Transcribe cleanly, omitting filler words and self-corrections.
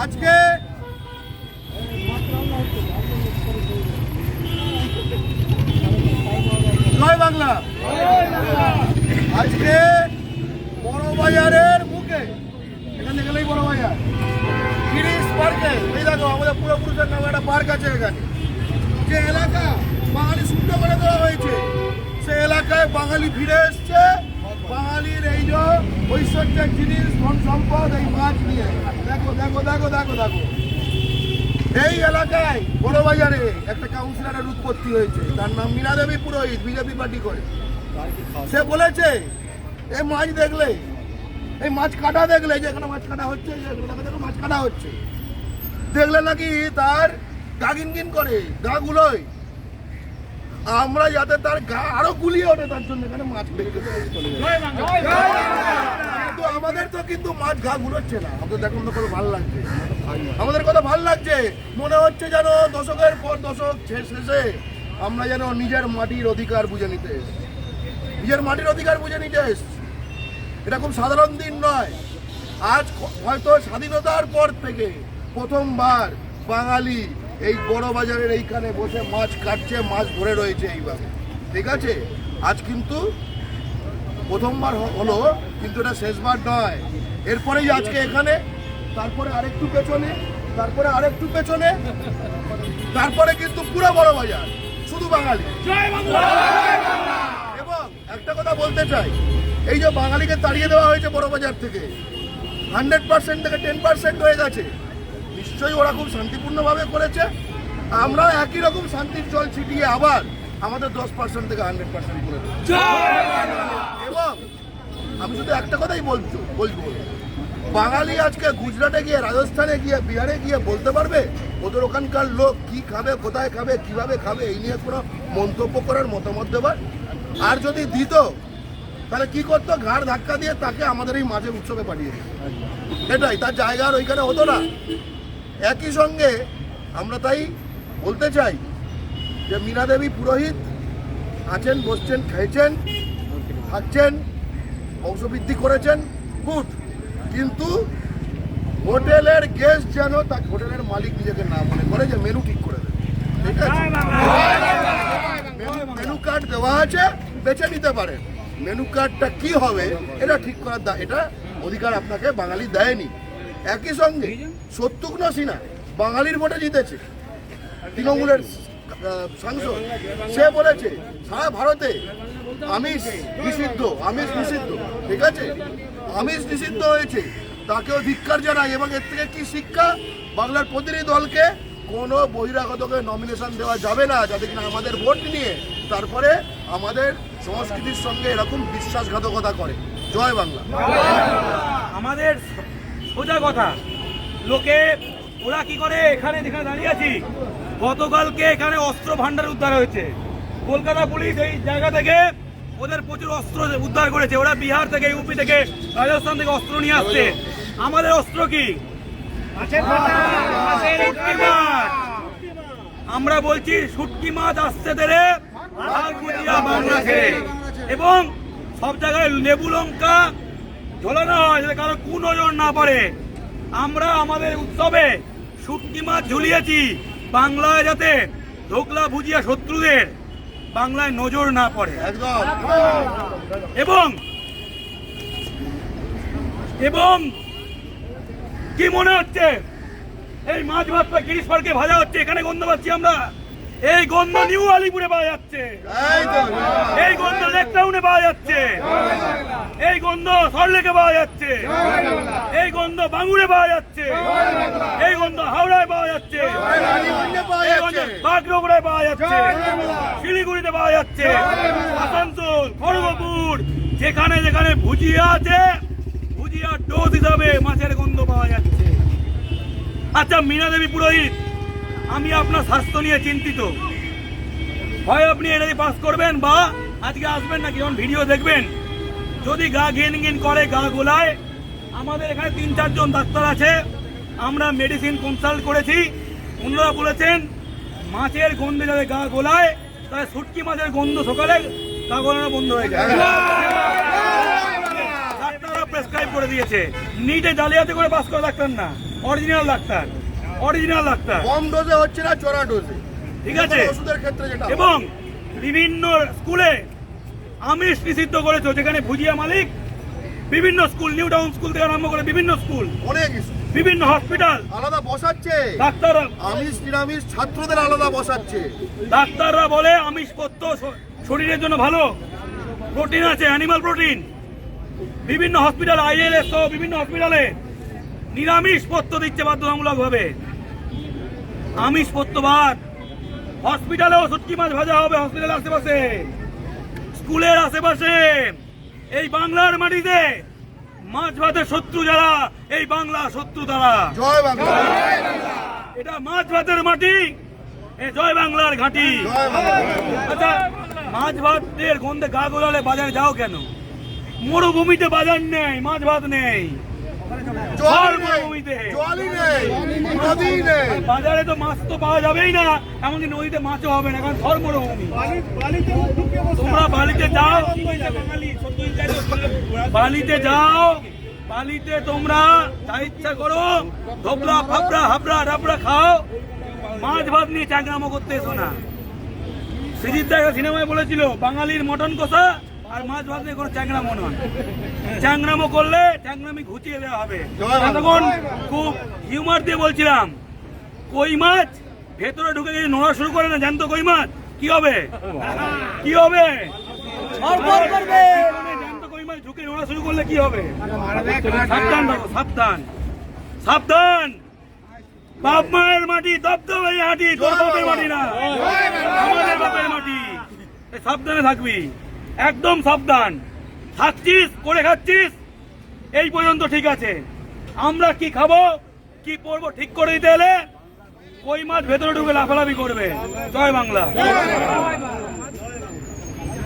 আজকে জয় বাংলা। আজকে বড় বাজারের মুখে, এখানে গেলেই বড় বাজার, গিরিশ পার্কে, এই দেখো আমাদের পূর্বপুরুষের নামে একটা পার্ক আছে। এখানে যে এলাকা বাঙালি শূন্য করে দেওয়া হয়েছে, সে এলাকায় বাঙালি ফিরে এসছে। বাঙালির এই যে ঐশ্বর্যের জিনিস, ধন সম্পদ, এই মাছ নিয়ে দেখো দেখো দেখো দেখো দেখো। এই এলাকায় বড় বাজারে একটা কাউন্সিলরের উৎপত্তি হয়েছে, তার নাম মীনা দেবী পুরোহিত, বিজেপি পার্টি করে। সে বলেছে এই মাছ দেখলে, এই মাছ কাটা দেখলে, যে এখানে মাছ কাটা হচ্ছে, মাছ কাটা হচ্ছে দেখলে নাকি তার গা গিনগিন করে, গা গুলোয়। আমরা যাতে তার গা আরো গুলিয়ে ওঠে, তার জন্য এখানে মাছ বেরিয়ে কিন্তু আমাদের তো কিন্তু মাছ গা গুলোচ্ছে না। আমাদের দেখুন তো ভালো লাগছে, আমাদের কথা ভালো লাগছে। মনে হচ্ছে যেন দশকের পর দশক শেষে আমরা যেন নিজের মাটির অধিকার বুঝে নিতে এসেছি, নিজের মাটির অধিকার বুঝে নিতে এসেছি। এটা খুব সাধারণ দিন নয়। আজ হয়তো স্বাধীনতার পর থেকে প্রথমবার বাঙালি এই বড় বাজারের এইখানে বসে মাছ কাটছে, মাছ ধরে রয়েছে এইভাবে, ঠিক আছে। আজ কিন্তু প্রথমবার হলো, কিন্তু এটা শেষবার নয়। এরপরেই আজকে এখানে, তারপরে আরেকটু পেছনে, তারপরে আরেকটু পেছনে, তারপরে কিন্তু পুরো বড় বাজার শুধু বাঙালি। এবং একটা কথা বলতে চাই, এই যে বাঙালিকে তাড়িয়ে দেওয়া হয়েছে বড় বাজার থেকে, 100% থেকে 10% হয়ে গেছে। নিশ্চয়ই ওরা খুব শান্তিপূর্ণভাবে করেছে। আমরা একই রকম শান্তির জল ছিটিয়ে আবার আমাদের 10% থেকে 100% করে দেবো। এবং আমি শুধু একটা কথাই বলবো, বাঙালি আজকে গুজরাটে গিয়ে, রাজস্থানে গিয়ে, বিহারে গিয়ে বলতে পারবে ওদের ওখানকার লোক কি খাবে, কোথায় খাবে, কিভাবে খাবে, এই নিয়ে কোনো মন্তব্য করার মতামত দেবার। আর যদি দিত তাহলে কি করতো, ঘাড় ধাক্কা দিয়ে তাকে আমাদের এই মাঝে উৎসবে পাঠিয়ে দিত। এটাই তার জায়গা আর ওইখানে হতো না। একই সঙ্গে আমরা তাই বলতে চাই যে মীনা দেবী পুরোহিত আছেন, বসছেন, খেয়েছেন, থাকছেন, বংশবৃদ্ধি করেছেন, গুড। কিন্তু হোটেলের গেস্ট যেন তার হোটেলের মালিক নিজেকে না মনে করে, যে মেনু ঠিক করে দেবে, ঠিক আছে। মেনু কার্ড দেওয়া আছে, বেছে নিতে পারেন। মেনু কার্ডটা কি হবে এটা ঠিক করার এটা অধিকার আপনাকে বাঙালি দেয়নি। একই সঙ্গে শত্রুঘ্ন সিনহা বাঙালির ভোটে জিতেছে, তৃণমূলের সাংসদ। সে বলেছে সারা ভারতে আমিষ নিষিদ্ধ, ঠিক আছে, আমিষ নিষিদ্ধ হয়েছে। তাকেও ধিক্কার জানাই। এবং এর থেকে কি শিক্ষা, বাংলার প্রতিনিধি দলকে কোনো বহিরাগতকে নমিনেশন দেওয়া যাবে না, যাতে কিনা আমাদের ভোট নিয়ে তারপরে আমাদের সংস্কৃতির সঙ্গে এরকম বিশ্বাসঘাতকতা করে। জয় বাংলা। আমাদের সোজা কথা, লোকে ওরা কি করে, এখানে যেখানে দাঁড়িয়ে আছি, গতকালকে এখানে অস্ত্র ভান্ডার উদ্ধার হয়েছে। কলকাতা পুলিশ এই জায়গা থেকে ওদের প্রচুর অস্ত্র উদ্ধার করেছে। ওরা বিহার থেকে, ইউপি থেকে, রাজস্থান থেকে অস্ত্র নিয়ে আসছে। আমাদের অস্ত্র কি? আমরা বলছি শুটকি মাছ আসছে দেরে এবং সব জায়গায় লেবু লঙ্কা ঝোলানো হয় যাতে কারো কুনজর না পড়ে। আমরা আমাদের উৎসবে শুটকি মাছ ঝুলিয়েছি বাংলায়, যাতে ধোকলা ভুজিয়া শত্রুদের বাংলায় নজর না পড়ে। এবং এবং কি মনে হচ্ছে এই মাছ ভাতটা গিরিশ পার্কে ভাজা হচ্ছে, এখানে গন্ধ পাচ্ছি আমরা। এই গন্ধ নিউ আলিপুরে পাওয়া যাচ্ছে, এই গন্ধ লেক টাউনে পাওয়া যাচ্ছে, এই গন্ধ সল্টলেকে পাওয়া যাচ্ছে, এই গন্ধ বাঙ্গুরে পাওয়া যাচ্ছে, এই গন্ধ হাওড়ায় পাওয়া যাচ্ছে, বাগডোগরায় পাওয়া যাচ্ছে, শিলিগুড়িতে পাওয়া যাচ্ছে, আসানসোল, খড়গপুর, যেখানে যেখানে ভুজিয়া আছে, ভুজিয়া ডোজ হিসাবে মাছের গন্ধ পাওয়া যাচ্ছে। আচ্ছা মীনা দেবী পুরোহিত, আমি আপনার স্বাস্থ্য নিয়ে চিন্তিত। হয় আপনি এটা পাস করবেন বা আজকে আসবেন না, যখন ভিডিও দেখবেন যদি গা ঘিন করে, গা গোলায়, আমাদের এখানে 3-4 জন ডাক্তার আছে, আমরা মেডিসিন কনসাল্ট করেছি। ওনারা বলেছেন মাছের গন্ধে যাদের গা গোলায়, তাহলে শুটকি মাছের গন্ধ সকালে গা গোলানো বন্ধ হয়ে যায়। ডাক্তাররা প্রেসক্রাইব করে দিয়েছে। নিটে জালিয়াতি করে পাস করা ডাক্তার না। অরিজিনাল ডাক্তার, অরিজিনাল ডাক্তার, কম ডোজে হচ্ছে না, চড়া ডোজে। ঠিক আছে? ওষুধের ক্ষেত্রে যেটা এবং বিভিন্ন স্কুলে আমিষ নিষিদ্ধ করেছো, যেখানে ভুজিয়া মালিক বিভিন্ন স্কুল, নিউ টাউন স্কুল থেকে আরম্ভ করে বিভিন্ন স্কুল, অনেক কিছু বিভিন্ন হসপিটাল আলাদা বসাচ্ছে, ডাক্তাররা আমিষ নিরামিষ ছাত্রদের আলাদা বসাচ্ছে। ডাক্তাররা বলে আমিষ পথ্য শরীরের জন্য ভালো, প্রোটিন আছে, অ্যানিমাল প্রোটিন। বিভিন্ন হসপিটাল, আইএলএস সহ বিভিন্ন হসপিটালে নিরামিষ পথ্য দিচ্ছে বাধ্যতামূলক ভাবে, আমিষ পথ্য বাদ। হসপিটালেও শুটকি মাছ ভাজা হবে, হসপিটালের আশেপাশে, স্কুলের আশেপাশে। এই বাংলার মাটিতে মাছ ভাতের শত্রু যারা, এই বাংলা শত্রু তারা। জয় বাংলা, এটা মাছ ভাতের মাটি, এ জয় বাংলার ঘাঁটি। জয় বাংলা। আচ্ছা, মাছ ভাতের গন্ধে গা গোলালে বাজারে যাও কেন? মরুভূমিতে বাজার নেই, মাছ ভাত নেই, জল নেই, মরুভূমিতে জলই নেই, নদী নেই। বাজারে তো মাছ তো পাওয়া যাবেই না, এমনকি নদীতে মাছও হবে না, কারণ থর মরুভূমি। তোমরা বালিতে যাও, বালিতে যাও, বালিতে তোমরা যা ইচ্ছা করো, ধোবলা ফাবড়া হাবড়া ডাবড়া খাও, মাছ ভাত নিয়ে চ্যাংরামো করতে এসো না। সৃজিত দা একটা সিনেমায় বলেছিল, বাঙালির মটন কষা আর মাছ ভাত নিয়ে কোনো চ্যাংরামো নয়। চ্যাংরামো করলে চ্যাংরামি ঘুচিয়ে দেওয়া হবে। তখন খুব হিউমার দিয়ে বলছিলাম, কই মাছ ভেতরে ঢুকে গিয়ে নোড়া শুরু করে না, জানতো কই মাছ কি হবে? কি হবে? জ্যান্ত কই মাছ ঢুকে নোড়া শুরু করলে কি হবে? সাবধান থাকো, সাবধান, সাবধান। বাপ মায়ের মাটি দবদবে হাঁটি, তোর বাপের মাটি না, আমাদের বাপের মাটি। এই সাবধানে থাকবি, একদম সাবধান থাকছিস, করে খাচ্ছিস, এই পর্যন্ত ঠিক আছে। আমরা কি খাবো, কি পরবো ঠিক করে দিতে এলে কই মাছ ভেতরে ঢুকে লাফালাফি করবে। জয় বাংলা।